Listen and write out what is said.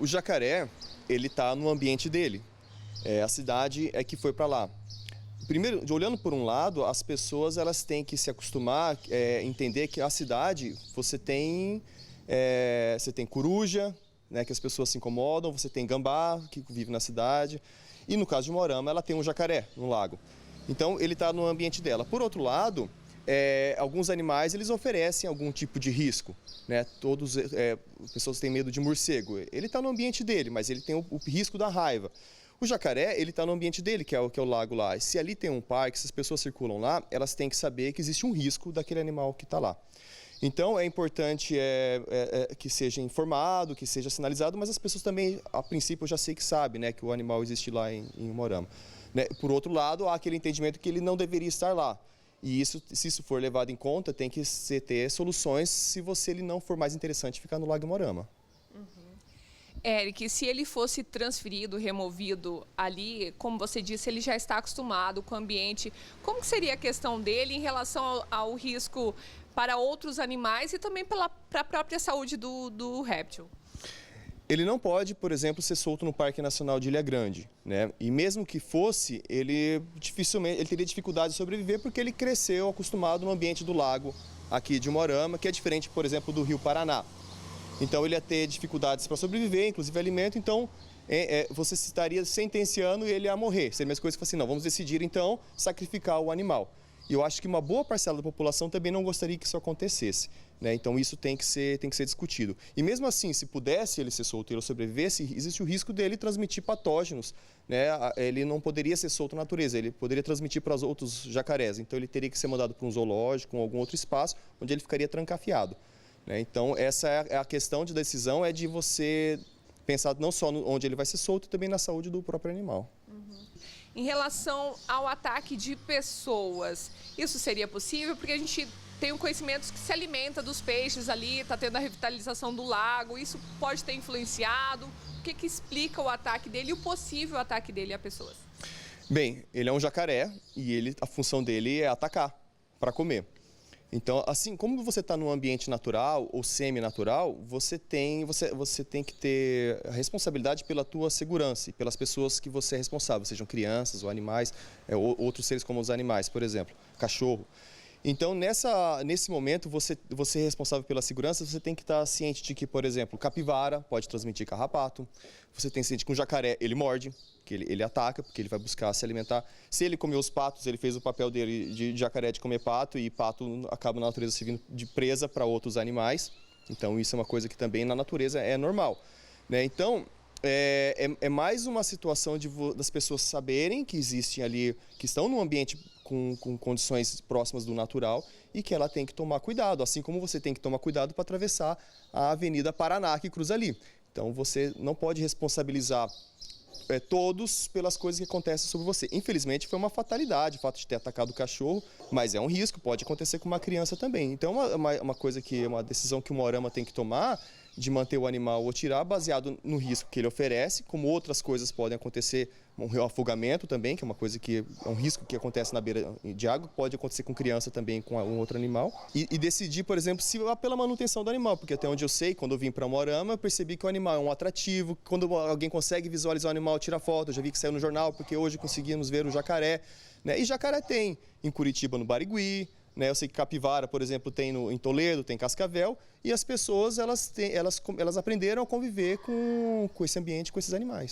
O jacaré, ele está no ambiente dele. A cidade é que foi para lá. Primeiro, olhando por um lado, as pessoas elas têm que se acostumar, entender que a cidade você tem coruja, né, que as pessoas se incomodam, você tem gambá que vive na cidade e no caso de Moarama ela tem um jacaré no lago. Então ele está no ambiente dela. Por outro lado, alguns animais eles oferecem algum tipo de risco, né? Pessoas têm medo de morcego. Ele está no ambiente dele, mas ele tem o risco da raiva. O jacaré, ele está no ambiente dele, que é o lago lá. E se ali tem um parque, se as pessoas circulam lá, elas têm que saber que existe um risco daquele animal que está lá. Então é importante que seja informado, que seja sinalizado, mas as pessoas também, a princípio, eu já sei que sabem, né, que o animal existe lá em Moarama. Né? Por outro lado, há aquele entendimento que ele não deveria estar lá. E isso, se isso for levado em conta, tem que ter soluções se ele não for mais interessante ficar no Lago Moarama. Eric, se ele fosse transferido, removido ali, como você disse, ele já está acostumado com o ambiente. Como que seria a questão dele em relação ao risco para outros animais e também para a própria saúde do réptil? Ele não pode, por exemplo, ser solto no Parque Nacional de Ilha Grande, né? E mesmo que fosse, ele teria dificuldade de sobreviver porque ele cresceu acostumado no ambiente do lago aqui de Moarama, que é diferente, por exemplo, do Rio Paraná. Então ele ia ter dificuldades para sobreviver, inclusive alimento, então você estaria sentenciando ele a morrer. Seria a mesma coisa que assim, não, vamos decidir então sacrificar o animal. E eu acho que uma boa parcela da população também não gostaria que isso acontecesse, né? Então isso tem que ser discutido. E mesmo assim, se pudesse ele ser solto e ele sobrevivesse, existe o risco dele transmitir patógenos, né? Ele não poderia ser solto na natureza, ele poderia transmitir para os outros jacarés. Então ele teria que ser mandado para um zoológico ou algum outro espaço onde ele ficaria trancafiado. Então, essa é a questão de decisão, é de você pensar não só onde ele vai ser solto, também na saúde do próprio animal. Em relação ao ataque de pessoas, isso seria possível? Porque a gente tem um conhecimento que se alimenta dos peixes ali, está tendo a revitalização do lago, isso pode ter influenciado? O que explica o ataque dele e o possível ataque dele a pessoas? Bem, ele é um jacaré e a função dele é atacar, para comer. Então, assim, como você está num ambiente natural ou semi-natural, você tem que ter a responsabilidade pela tua segurança e pelas pessoas que você é responsável, sejam crianças ou animais, outros seres como os animais, por exemplo, cachorro. Então, nesse momento, você é responsável pela segurança, você tem que estar ciente de que, por exemplo, capivara pode transmitir carrapato, você tem ciente que um jacaré, ele morde, que ele ataca, porque ele vai buscar se alimentar. Se ele comeu os patos, ele fez o papel dele de jacaré de comer pato, e pato acaba na natureza servindo de presa para outros animais. Então, isso é uma coisa que também na natureza é normal, né? Então, é mais uma situação das pessoas saberem que existem ali, que estão num ambiente com condições próximas do natural e que ela tem que tomar cuidado, assim como você tem que tomar cuidado para atravessar a Avenida Paraná que cruza ali. Então você não pode responsabilizar todos pelas coisas que acontecem sobre você. Infelizmente foi uma fatalidade o fato de ter atacado o cachorro, mas é um risco, pode acontecer com uma criança também. Então uma decisão que o Moarama tem que tomar de manter o animal ou tirar baseado no risco que ele oferece, como outras coisas podem acontecer, um afogamento também, que é uma coisa que é um risco que acontece na beira de água, pode acontecer com criança também, com um outro animal, e decidir, por exemplo, se pela manutenção do animal, porque até onde eu sei, quando eu vim para Moarama, eu percebi que o animal é um atrativo, quando alguém consegue visualizar o animal, tira foto, eu já vi que saiu no jornal, porque hoje conseguimos ver o jacaré, né? E jacaré tem em Curitiba, no Barigui, né? Eu sei que capivara, por exemplo, tem em Toledo, tem Cascavel, e as pessoas elas aprenderam a conviver com esse ambiente, com esses animais.